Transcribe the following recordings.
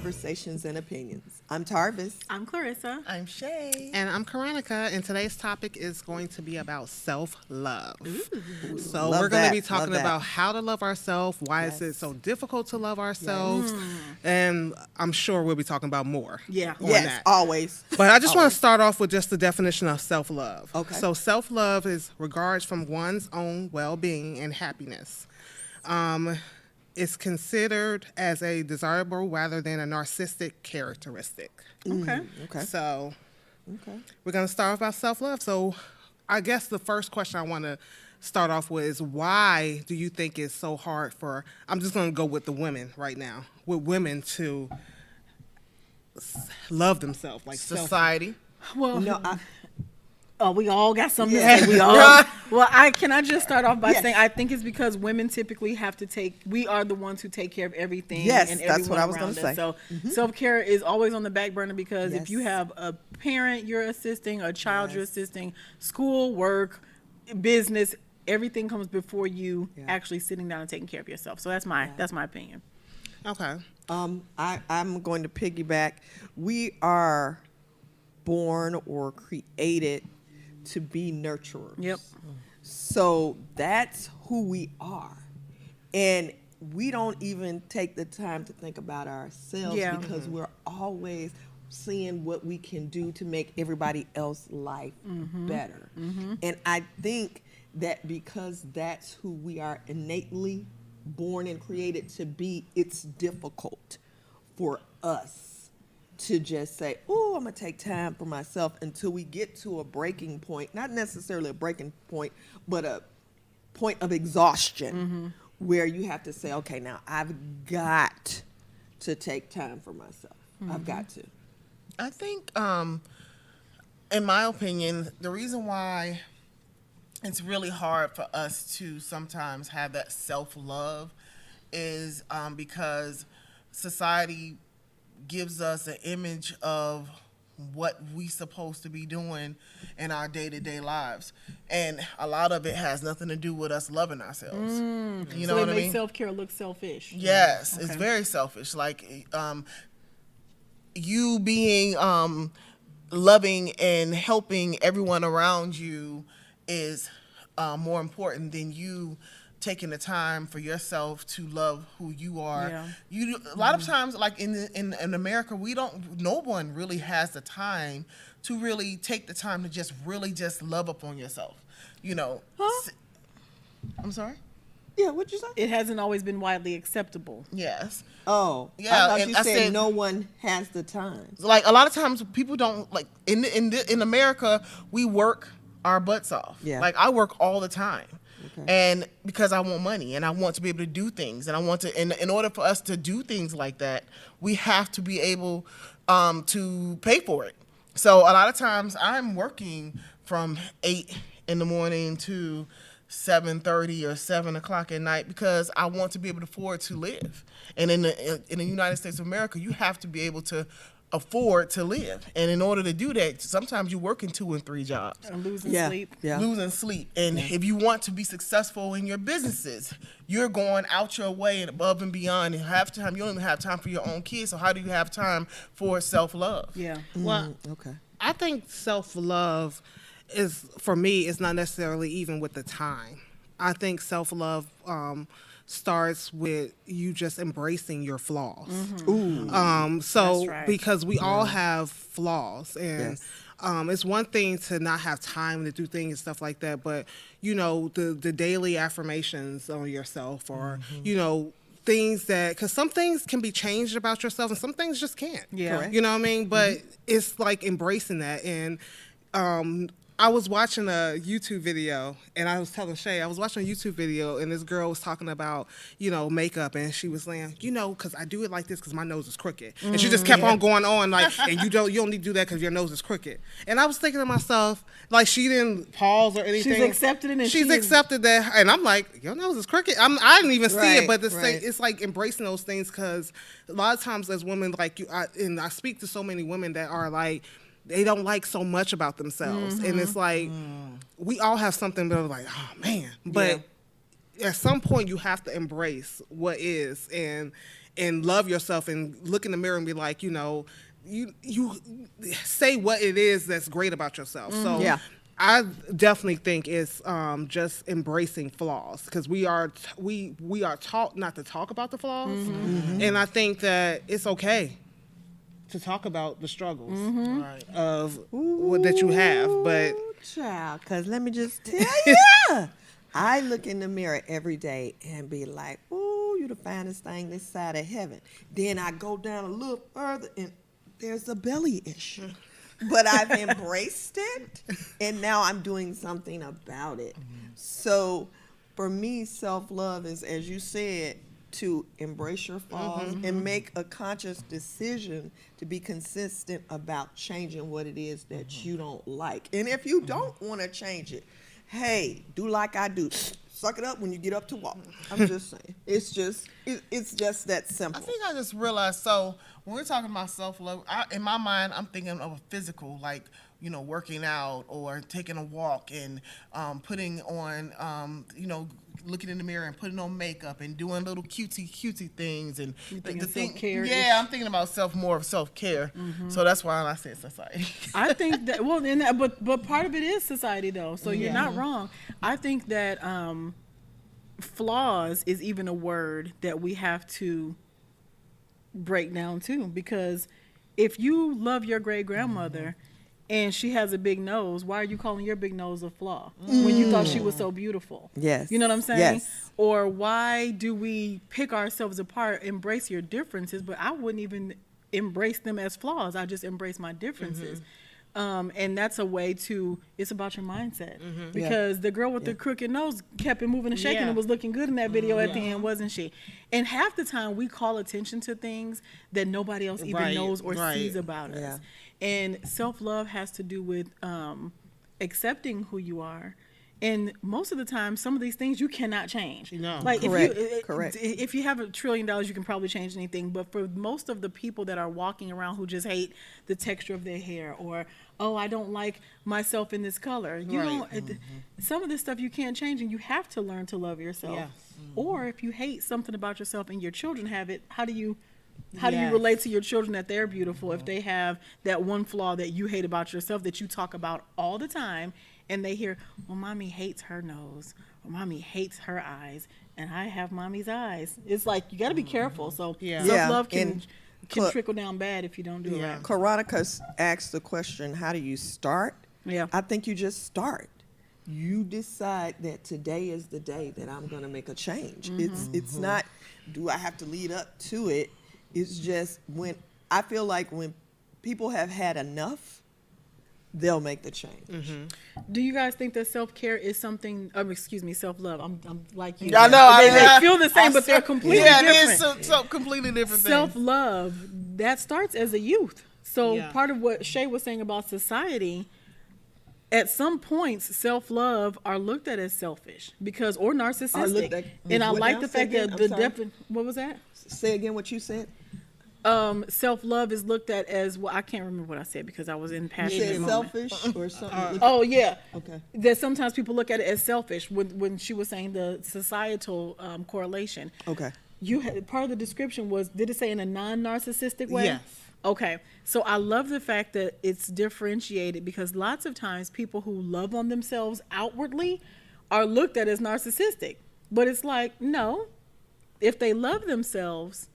conversations and opinions. I'm Tarvis. I'm Clarissa. I'm Shay. And I'm Karonica, and today's topic is going to be about self-love. So Love we're going that. to be talking Love that. about how to love ourselves, why is it so difficult to love ourselves, and I'm sure we'll be talking about more Yeah. on Yes, that. always. But I just want to start off with just the definition of self-love. Okay. So self-love is regards from one's own well-being and happiness. It's considered as a desirable rather than a narcissistic characteristic. Okay. Okay. So Okay. we're going to start off about self-love. So I guess the first question I want to start off with is, why do you think it's so hard for, I'm just going to go with the women right now, with women to love themselves, like Society. Well, No, we all got something Yeah. to say. We all. Well, can I just start off by Yes. saying I think it's because women typically have to take. We are the ones who take care of everything. Yes, and that's what everyone I was around gonna us. say. So self-care is always on the back burner because Yes. if you have a parent you're assisting, a child you're Yes. assisting, school, work, business, everything comes before you Yeah. actually sitting down and taking care of yourself. So that's my opinion. Okay. I'm going to piggyback. We are born or created to be nurturers. Yep. So that's who we are. And we don't even take the time to think about ourselves Yeah. because we're always seeing what we can do to make everybody else's life better. And I think that because that's who we are innately born and created to be, it's difficult for us to just say, oh, I'm going to take time for myself until we get to a breaking point, not necessarily a breaking point, but a point of exhaustion where you have to say, okay, now I've got to take time for myself. I've got to. I think, in my opinion, the reason why it's really hard for us to sometimes have that self-love is because society gives us an image of what we supposed to be doing in our day-to-day lives, and a lot of it has nothing to do with us loving ourselves. You know So what it I makes mean? self-care look selfish. Yes, it's Okay. very selfish. Like you being loving and helping everyone around you is more important than you taking the time for yourself to love who you are. Yeah. You a lot of times, like in America, no one really has the time to really take the time to just really just love up on yourself. You know. Huh? I'm sorry. Yeah, what'd you say? It hasn't always been widely acceptable. Yes. Oh, Yeah, I thought and you I said said- no one has the time. Like a lot of times people don't like in America we work our butts off. Yeah. Like I work all the time. Okay. And because I want money and I want to be able to do things and I want to in order for us to do things like that, we have to be able to pay for it. So a lot of times I'm working from 8 in the morning to 7:30 or 7 o'clock at night because I want to be able to afford to live. And in the United States of America, you have to be able to afford to live. And in order to do that, sometimes you're working 2 and 3 jobs. And losing Yeah, sleep. yeah. Losing sleep. And if you want to be successful in your businesses, you're going out your way and above and beyond. And half the time, you don't even have time for your own kids. So how do you have time for self-love? Yeah. Well, Okay. I think self-love is, for me, it's not necessarily even with the time. I think self-love starts with you just embracing your flaws. Ooh. So That's right. because we all have flaws, and Yes. it's one thing to not have time to do things and stuff like that, but you know, the daily affirmations on yourself, or you know, things that, because some things can be changed about yourself and some things just can't. Yeah. Correct. You know what I mean? But it's like embracing that. And I was watching a YouTube video, and I was telling Shay, I was watching a YouTube video, and this girl was talking about, you know, makeup, and she was saying, you know, because I do it like this because my nose is crooked. And she just kept on going on, like, and you don't need to do that because your nose is crooked. And I was thinking to myself, like, she didn't pause or anything. She's accepted it, and she's she is- accepted that. And I'm like, your nose is crooked. I didn't even see Right, it, but right. it's like embracing those things, because a lot of times as women, like and I speak to so many women that are like, they don't like so much about themselves. And it's like, we all have something that we're like, oh man. But at some point you have to embrace what is, and and love yourself and look in the mirror and be like, you say what it is that's great about yourself. So Yeah. I definitely think it's just embracing flaws, because we are taught not to talk about the flaws, and I think that it's okay to talk about the struggles of what that you have. But Child, because let me just tell you, I look in the mirror every day and be like, ooh, you the finest thing this side of heaven. Then I go down a little further and there's a belly issue. But I've embraced it, and now I'm doing something about it. So for me, self-love is, as you said, to embrace your flaws and make a conscious decision to be consistent about changing what it is that you don't like. And if you don't want to change it, hey, do like I do. Suck it up when you get up to walk. I'm just saying. It's just that simple. I think I just realized, so when we're talking about self-love, in my mind, I'm thinking of a physical, like, working out or taking a walk and putting on, looking in the mirror and putting on makeup and doing little cutesy things. And self-care? Yeah, I'm thinking about more of self-care. So that's why I said society. I think that, but part of it is society, though. So you're not wrong. I think that flaws is even a word that we have to break down too, because if you love your great grandmother and she has a big nose, why are you calling your big nose a flaw when you thought she was so beautiful? Yes. You know what I'm saying? Yes. Or why do we pick ourselves apart, embrace your differences, but I wouldn't even embrace them as flaws. I just embrace my differences. And that's a way to, it's about your mindset. Because the girl with the crooked nose kept it moving and shaking and was looking good in that video at the end, wasn't she? And half the time we call attention to things that nobody else even knows or sees about us. Yeah. And self-love has to do with accepting who you are. And most of the time, some of these things you cannot change. No. Like Correct. if you have $1 trillion, you can probably change anything. But for most of the people that are walking around who just hate the texture of their hair, or I don't like myself in this color, you don't. Some of this stuff you can't change, and you have to learn to love yourself. Yes. Or if you hate something about yourself and your children have it, how do you relate to your children that they're beautiful if they have that one flaw that you hate about yourself that you talk about all the time? And they hear, well, mommy hates her nose, or mommy hates her eyes, and I have mommy's eyes. It's like, you got to be careful. So self-love can trickle down bad if you don't do it right. Karonica asked the question, how do you start? Yeah. I think you just start. You decide that today is the day that I'm going to make a change. It's not, do I have to lead up to it? It's just I feel like when people have had enough, they'll make the change. Do you guys think that self-care is something, self-love? I'm like you. I know. They feel the same, but they're completely different. Yeah, it is so completely different things. Self-love, that starts as a youth. So part of what Shay was saying about society, at some points, self-love are looked at as selfish or narcissistic. And I like the fact that what was that? Say again what you said. Self-love is looked at as, I can't remember what I said because I was in passion. You said selfish or something? Okay. That sometimes people look at it as selfish when she was saying the societal correlation. Okay. Part of the description was, did it say in a non-narcissistic way? Yes. Okay. So I love the fact that it's differentiated, because lots of times people who love on themselves outwardly are looked at as narcissistic. But it's like, no, if they love themselves,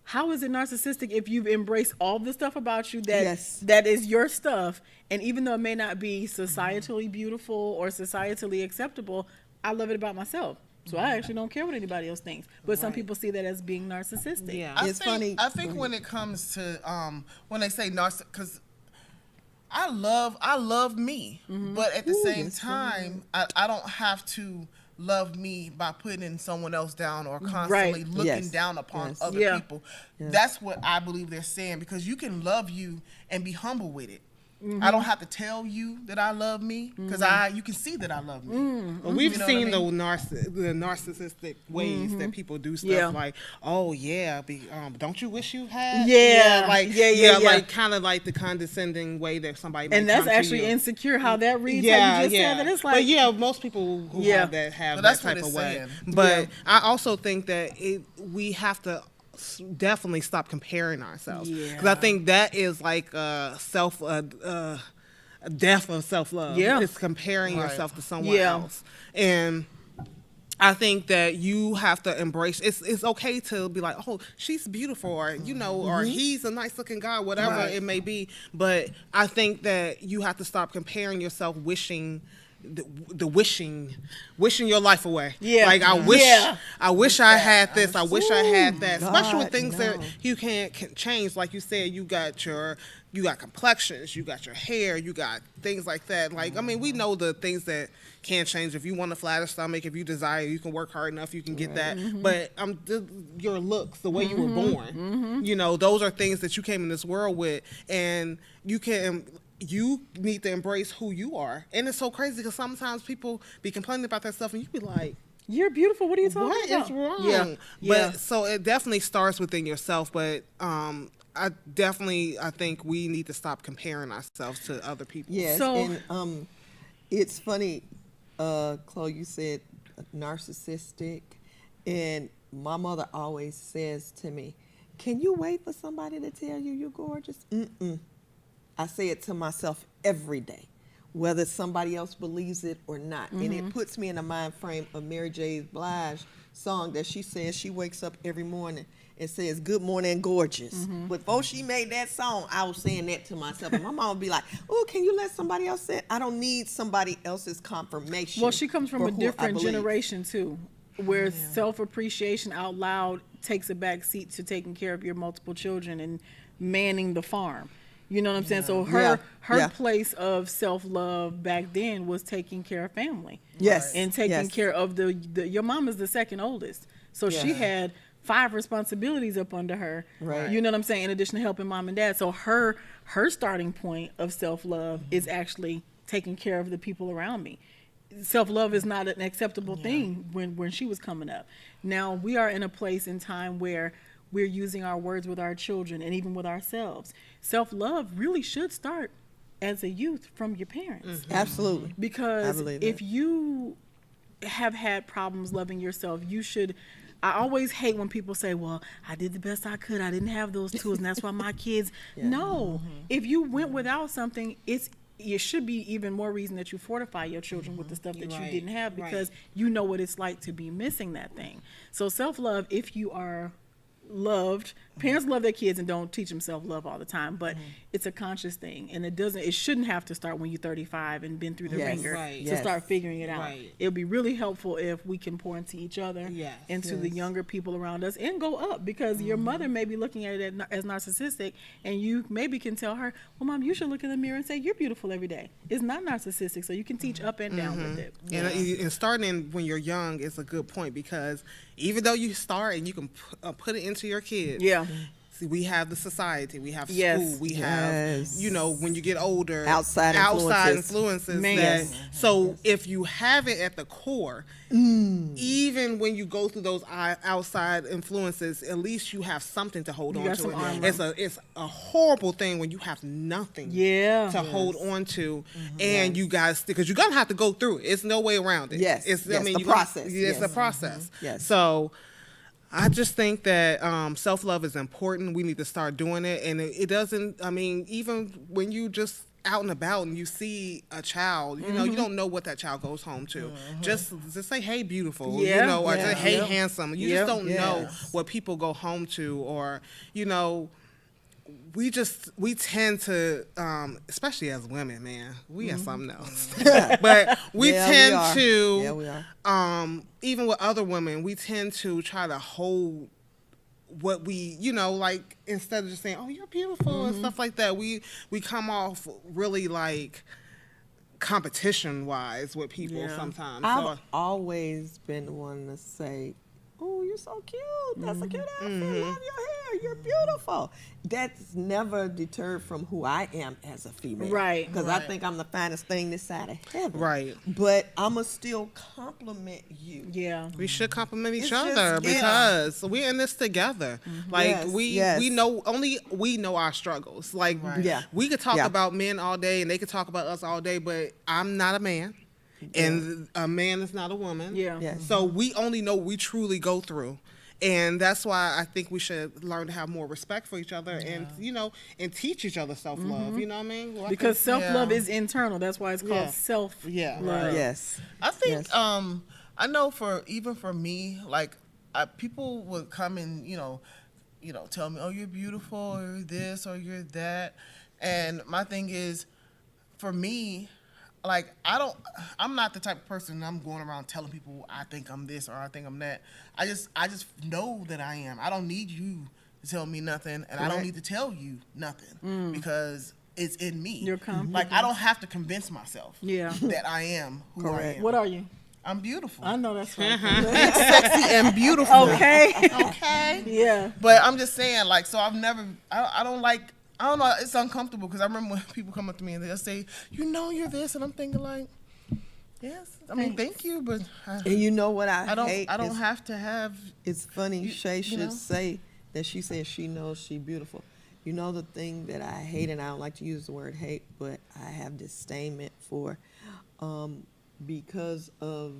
how is it narcissistic if you've embraced all the stuff about you that is your stuff, and even though it may not be societally beautiful or societally acceptable, I love it about myself. So I actually don't care what anybody else thinks. But some people see that as being narcissistic. Yeah. Funny. I think when it comes to when they say narcissist, because I love me, but at the same time, I don't have to love me by putting someone else down or constantly looking down upon other people. That's what I believe they're saying, because you can love you and be humble with it. I don't have to tell you that I love me, because you can see that I love me. Well, we've seen the narcissistic ways that people do stuff like, don't you wish you had? Like kind of like the condescending way that somebody might and that's come actually to you. Insecure how that reads. Like you just said that it's like, but most people who have that But that that's type what of it's way. saying. But I also think that we have to definitely stop comparing ourselves. Yeah. Because I think that is like a death of self-love. Yeah. It's comparing Right. yourself to someone Yeah. else. And I think that you have to embrace. It's okay to be like, oh, she's beautiful, or or he's a nice looking guy, whatever Right. it may be. But I think that you have to stop comparing yourself, wishing your life away. Yeah. Like I wish I had this. I wish I had that. God, Especially with things that no. you can't change. Like you said, you got complexions, you got your hair, you got things like that. Like, I mean, we know the things that can change. If you want a flatter stomach, if you desire, you can work hard enough, you can get that. But your looks, the way you were born, those are things that you came in this world with, and you need to embrace who you are. And it's so crazy because sometimes people be complaining about that stuff, and you be like, You're beautiful. What are you talking what about? is wrong? Yeah. But so it definitely starts within yourself. But I think we need to stop comparing ourselves to other people. Yes, So- and it's funny, Chloe, you said narcissistic, and my mother always says to me, can you wait for somebody to tell you you're gorgeous? Mm-mm. I say it to myself every day, whether somebody else believes it or not. And it puts me in the mind frame of Mary J. Blige song that she says she wakes up every morning and says, good morning, gorgeous. Before she made that song, I was saying that to myself. And my mom would be like, oh, can you let somebody else say it? I don't need somebody else's confirmation. Well, she comes from for a who I different believe. generation too, where self-appreciation out loud takes a back seat to taking care of your multiple children and manning the farm. You know what I'm saying? So her Yeah. place of self-love back then was taking care of family. Yes. And taking Yes. care of your mom is the second oldest. So she Yeah. had 5 responsibilities up under her. Right. You know what I'm saying? In addition to helping mom and dad. So her starting point of self-love is actually taking care of the people around me. Self-love is not an acceptable thing when she was coming up. Now we are in a place in time where we're using our words with our children and even with ourselves. Self-love really should start as a youth from your parents. Absolutely. I Because believe if that. you have had problems loving yourself, you should. I always hate when people say, well, I did the best I could. I didn't have those tools, and that's why my kids. No. If you went without something, it should be even more reason that you fortify your children with the stuff that you didn't have, because you know what it's like to be missing that thing. So self-love, if you are loved, parents love their kids and don't teach them self-love all the time, but it's a conscious thing, and it shouldn't have to start when you're 35 and been through the Yes. ringer Right. to Yes. start figuring it out. Right. It'll be really helpful if we can pour into each other Yes. and to the Yes. younger people around us, and go up, because your mother may be looking at it as narcissistic, and you maybe can tell her, well, mom, you should look in the mirror and say you're beautiful every day. It's not narcissistic, so you can teach up and down with it. And starting when you're young is a good point, because even though you start and you can put it into your kids. Yeah. See, we have the society, we have Yes. school, we have, Yes. when you get older, Outside influences. Man. that- Yes. So if you have it at the core, even when you go through those outside influences, at least you have something to hold You on got to. some armor. It's a horrible thing when you have nothing Yeah. to hold on to, and you guys, because you're gonna have to go through it. It's no way around it. Yes, It's yes, the you process, It's yes. the process. Yes. So I just think that self-love is important. We need to start doing it, and it doesn't. I mean, even when you just out and about and you see a child, you don't know what that child goes home to. Just say, "Hey, beautiful," Yeah. or Yeah. just, "Hey, Yep. handsome." You Yep. just don't know Yes. what people go home to, or we tend to, especially as women, man, we are something else. But we Yeah, we tend are. to, Yeah, we are. even with other women, we tend to try to hold what we, like, instead of just saying, "Oh, you're beautiful," and stuff like that, we come off really like competition wise with people Yeah. sometimes. I've always been the one to say, "Oh, you're so cute. That's a cute outfit. Love your hair. You're beautiful." That's never deterred from who I am as a female. Right. Because I think I'm the finest thing this side of heaven. Right. But I'ma still compliment you. Yeah. We should compliment each It's other, just- yeah. because we're in this together. Like Yes, we yes. we know our struggles. Like Yeah. we could talk Yeah. about men all day and they could talk about us all day, but I'm not a man. And a man is not a woman. Yeah. Yes. So we only know what we truly go through. And that's why I think we should learn to have more respect for each other and, and teach each other self-love. You know what I mean? Well, Because self-love yeah. is internal. That's why it's called Yeah. self-love. Yeah. Yes. I think Yes. I know even for me, like people would come and tell me, oh, you're beautiful, or you're this, or you're that, and my thing is, for me, like I'm not the type of person I'm going around telling people I think I'm this or I think I'm that. I just know that I am. I don't need you to tell me nothing, and I don't need to tell you nothing because it's in me. Your confidence. Like I don't have to convince myself that I am who I am. What are you? I'm beautiful. I know that's right. Sexy and beautiful. Okay. Okay. Yeah. But I'm just saying, like, so I don't know, it's uncomfortable because I remember when people come up to me and they'll say, you're this, and I'm thinking like, yes, I mean, thank you, but And you know what I hate? I don't have to have. It's funny. Shay you should know? say that she says she knows she's beautiful. You know the thing that I hate, and I don't like to use the word hate, but I have disdainment for, because of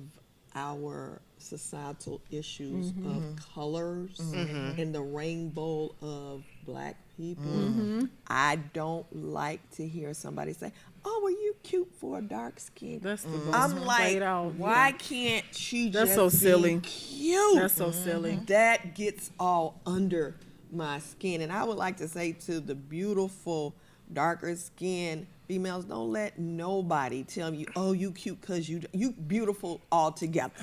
our societal issues of colors and the rainbow of Black people. I don't like to hear somebody say, "Oh, well, you cute for a dark skin." That's the most I'm like, played out. why can't she That's just so silly. be cute? That's so silly. That gets all under my skin. And I would like to say to the beautiful, darker skinned females, don't let nobody tell you, oh, you cute because you beautiful altogether.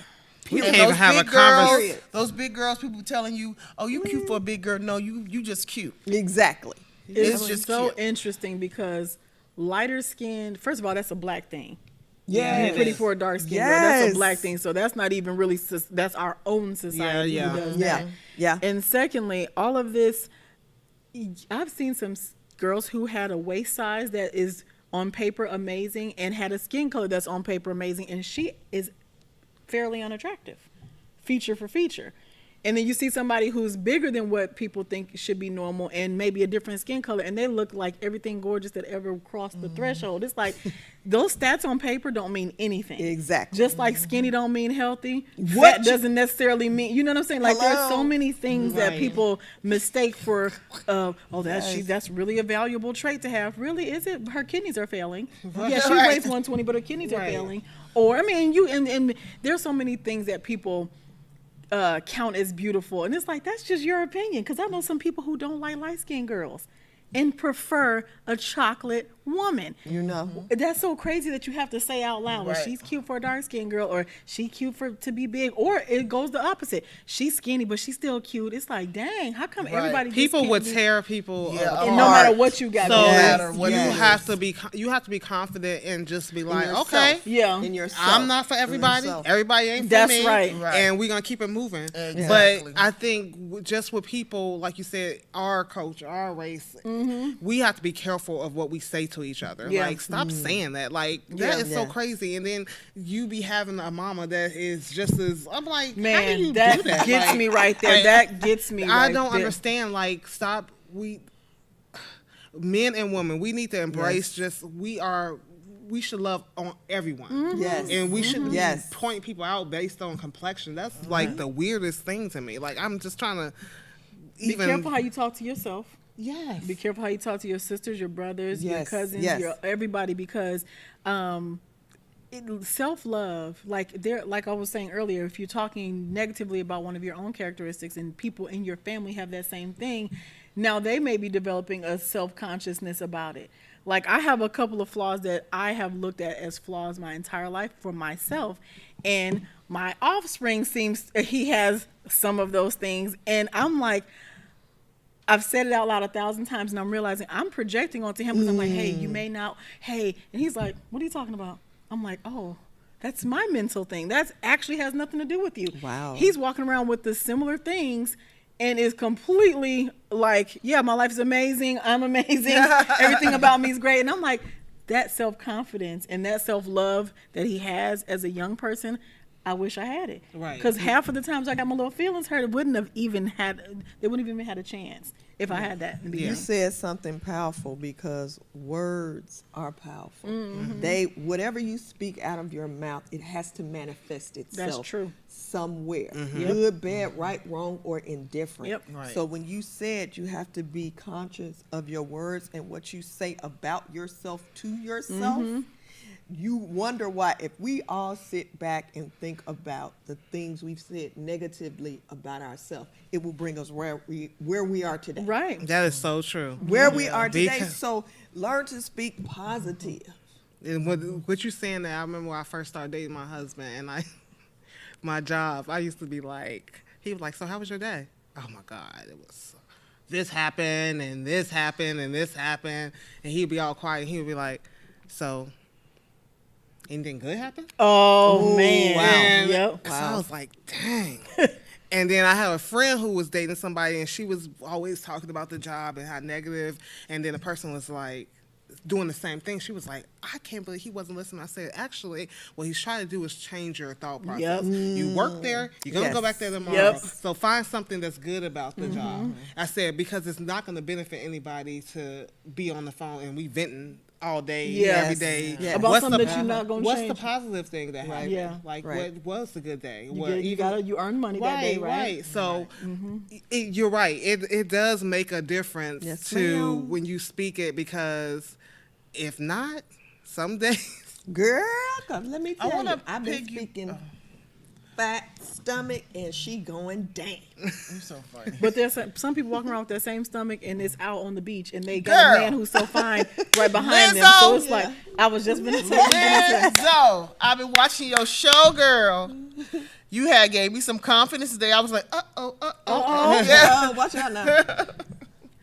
We And can't even have a conversation. Those big girls, people telling you, oh, you cute for a big girl. No, you just cute. Exactly. It's just so cute. interesting because lighter skinned, first of all, that's a Black thing. Yeah. You're pretty for a dark skinned girl. That's a Yes. Black thing. So that's not even really, that's our own society Yeah, who does Yeah. that. Yeah. And secondly, all of this, I've seen some girls who had a waist size that is on paper amazing and had a skin color that's on paper amazing, and she is fairly unattractive, feature for feature. And then you see somebody who's bigger than what people think should be normal and maybe a different skin color, and they look like everything gorgeous that ever crossed the threshold. It's like those stats on paper don't mean anything. Exactly. Just like skinny don't mean healthy. What Fat you- doesn't necessarily mean, you know what I'm saying? Like there's so Hello? many things that Right. people mistake for, Yes. that's really a valuable trait to have. Really, is it? Her kidneys are failing. Yeah, she Right. weighs 120, but her kidneys are Right. failing. Or, I mean, and there's so many things that people count as beautiful, and it's like that's just your opinion, because I know some people who don't like light-skinned girls and prefer a chocolate woman. You know. That's so crazy that you have to say out loud, well, Right. she's cute for a dark-skinned girl, or she cute to be big, or it goes the opposite. She's skinny, but she's still cute. It's like, dang, how come Right. everybody just People can't would be- tear people Yeah, apart. and no matter what you got So going on. matter what you it have is. to be confident and just be In like, yourself. okay, Yeah. In yourself. I'm not for In everybody. yourself. Everybody ain't for That's me. right. Right. And we're gonna keep it moving. Exactly. But I think just with people, like you said, our culture, our race, we have to be careful of what we say to each other. Yeah. Like, stop saying that. Like, that is so Yeah. crazy. And then you be having a mama that is just as, I'm like, how do Man, you that do that? gets Like, me right there. like, That gets me right I don't there. understand. Like, stop. Men and women, we need to embrace we should love on everyone. Yes. And we shouldn't Yes. point people out based on complexion. That's like the weirdest thing to me. Like, I'm just trying to Be even. careful how you talk to yourself. Yes. Be careful how you talk to your sisters, your brothers, your Yes, cousins, yes. your everybody, because self-love, like I was saying earlier, if you're talking negatively about one of your own characteristics and people in your family have that same thing, now they may be developing a self-consciousness about it. Like, I have a couple of flaws that I have looked at as flaws my entire life for myself, and my offspring he has some of those things, and I'm like, I've said it out loud 1,000 times, and I'm realizing I'm projecting onto him because I'm like, hey, you may not, hey. And he's like, what are you talking about? I'm like, oh, that's my mental thing. That actually has nothing to do with you. Wow. He's walking around with the similar things and is completely like, yeah, my life is amazing. I'm amazing. Everything about me is great. And I'm like, that self-confidence and that self-love that he has as a young person, I wish I had it. Right. Because half of the times I got my little feelings hurt, they wouldn't have even had a chance. if I had that. In the You beginning. said something powerful because words are powerful. They, whatever you speak out of your mouth, it has to manifest itself. true. Somewhere, good, bad, right, wrong, or indifferent. Yep. Right. So when you said you have to be conscious of your words and what you say about yourself to yourself, you wonder why, if we all sit back and think about the things we've said negatively about ourselves, it will bring us where we are today. Right. That is so true. Where we are today. Because- So learn to speak positive. And what you're saying that, I remember when I first started dating my husband, and my job, I used to be like, he was like, so how was your day? Oh my God, it was, this happened, and this happened, and this happened. And he'd be all quiet, and he would be like, so anything good happen? Oh, man. wow. And Yep. so I was like, dang. And then I had a friend who was dating somebody, and she was always talking about the job and how negative. And then the person was like, doing the same thing. She was like, I can't believe he wasn't listening. I said, actually, what he's trying to do is change your thought process. Yep. You work there, you're going to go Yes. back there tomorrow. Yep. So find something that's good about the job. I said, because it's not going to benefit anybody to be on the phone and we venting all day, Yes. every day. Yes. About What's something the- that you're not gonna What's change. the positive thing that happened? Yeah. Like, Right. what was the good day? You earn money that day, right? So you're right. It does make a difference Yes, to ma'am. when you speak it, because if not, some days. Girl, 'cause let me I tell wanna you, I've been piggy- speaking fat stomach and she going down. You're so funny. But there's some people walking around with that same stomach and it's out on the beach and they got a Girl. man who's so fine right behind them. So Lizzo. it's like, I was just gonna tell you. So I've been watching your show, girl. You had gave me some confidence today. I was like, Uh-oh. Yeah. Watch out now.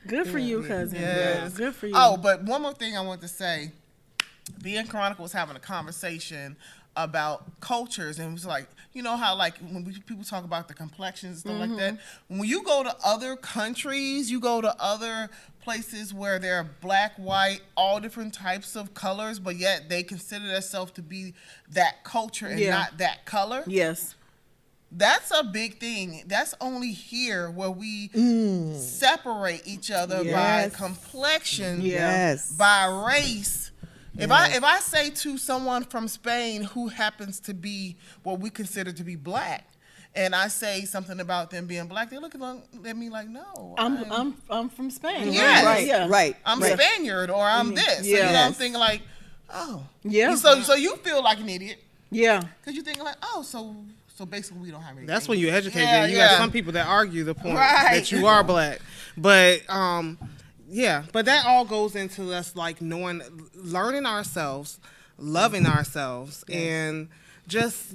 Good for you, cousin. Yes. Good for you. Oh, but one more thing I want to say. Being Chronicle was having a conversation about cultures, and it was like, you know how like when people talk about the complexions and stuff like that. When you go to other countries, you go to other places where they're black, white, all different types of colors, but yet they consider themselves to be that culture and Yeah. not that color. Yes. That's a big thing. That's only here where we separate each other by Yes. complexion, Yes. by race. If I say to someone from Spain who happens to be what we consider to be black, and I say something about them being black, they look at me like, no, I'm from Spain. Yes. Right. Yeah. Right. I'm right. Spaniard or I'm this. So, you know, I'm Yes. thinking like, oh, Yeah. So you feel like an idiot Yeah. because you think like, oh, so basically we don't have any. That's when you educate Yeah, them. You yeah. got some people that argue the point Right. that you are black. But yeah, but that all goes into us like learning ourselves, loving ourselves, and just,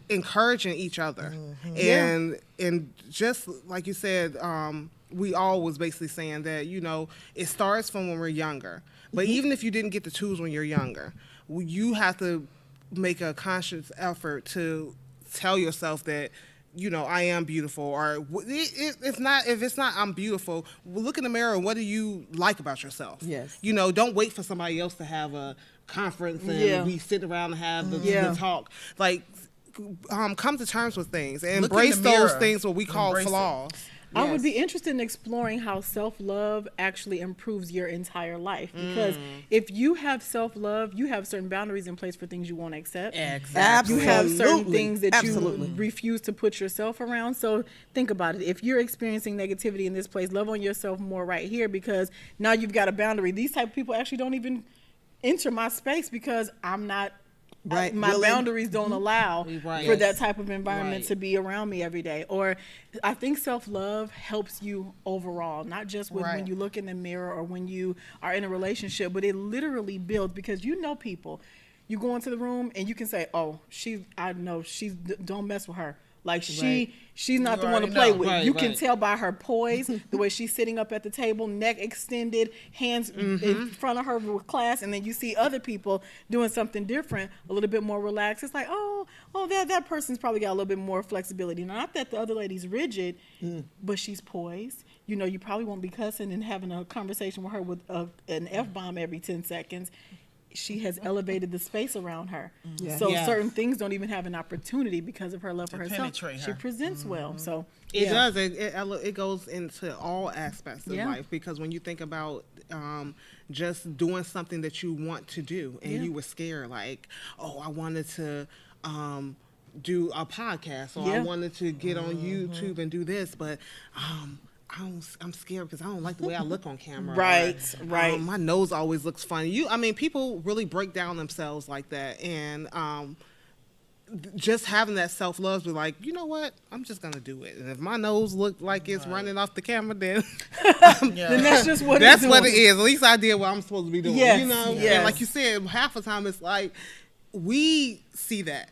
encouraging each other. And just like you said, we all was basically saying that, it starts from when we're younger. But even if you didn't get the tools when you're younger, you have to make a conscious effort to tell yourself that, I am beautiful, or if it's not I'm beautiful, look in the mirror. What do you like about yourself? Yes. Don't wait for somebody else to have a conference and Yeah. we sit around and have the Yeah. talk. Like, come to terms with things and Look in embrace the those mirror. things what we call Embrace it. flaws. I would Yes. be interested in exploring how self-love actually improves your entire life. Because if you have self-love, you have certain boundaries in place for things you won't accept. Exactly. You have certain Absolutely. things that Absolutely. you refuse to put yourself around. So think about it. If you're experiencing negativity in this place, love on yourself more right here, because now you've got a boundary. These type of people actually don't even enter my space because I'm not. Right, My willing. boundaries don't allow Right. for that type of environment Right. to be around me every day. Or I think self-love helps you overall, not just with when Right. you look in the mirror or when you are in a relationship, but it literally builds, because people. You go into the room and you can say, "Oh, don't mess with her. Like she's not You the one to already play know. with." Right, You can right. tell by her poise, the way she's sitting up at the table, neck extended, hands in front of her with class, and then you see other people doing something different, a little bit more relaxed. It's like, oh, that person's probably got a little bit more flexibility. Not that the other lady's rigid, but she's poised. You probably won't be cussing and having a conversation with her with an F-bomb every 10 seconds. she has elevated the space around her. Yeah. So Yeah. certain things don't even have an opportunity because of her love for To herself. penetrate She her. presents well. So It yeah. does. It goes into all aspects of Yeah. life, because when you think about just doing something that you want to do and Yeah. you were scared, like, oh, I wanted to do a podcast, or I Yeah. wanted to get on YouTube and do this, but I'm scared because I don't like the way I look on camera. Right, or, right. my nose always looks funny. I mean, people really break down themselves like that, and just having that self-love, be like, you know what, I'm just gonna do it, and if my nose look like it's running off the camera, then Then that's just what that's it's what doing. it is. At least I did what I'm supposed to be doing. Yes, You know, yes. and like you said, half the time it's like we see that,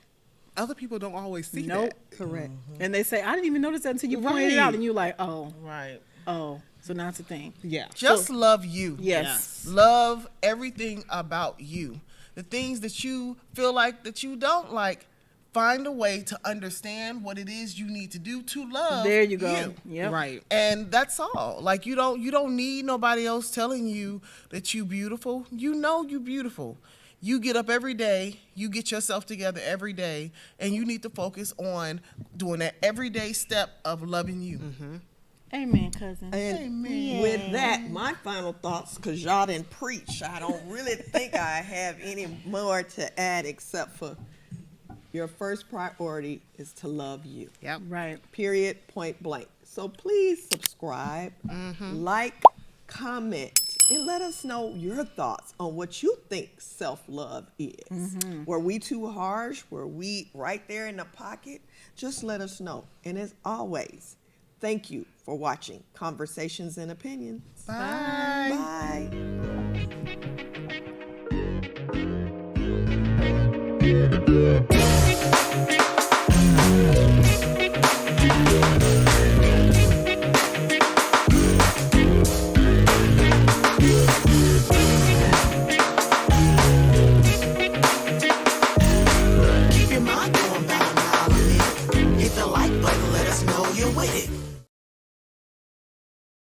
other people don't always see Nope. that. Correct. And they say, I didn't even notice that until you pointed it Right. out, and you're like, oh, Right. oh. So now it's a thing. Yeah, Just love you. Yes. Love everything about you. The things that you feel like that you don't like, find a way to understand what it is you need to do to love. There you go. Yep. right. And that's all. Like you don't need nobody else telling you that you beautiful. You know you beautiful. You get up every day, you get yourself together every day, and you need to focus on doing that everyday step of loving you. Amen, cousin. And with that, my final thoughts, because y'all didn't preach, I don't really think I have any more to add except for your first priority is to love you. Yep. Right. Period, point blank. So please subscribe, like, comment, and let us know your thoughts on what you think self-love is. Were we too harsh? Were we right there in the pocket? Just let us know. And as always, thank you for watching Conversations and Opinions. Bye. Bye.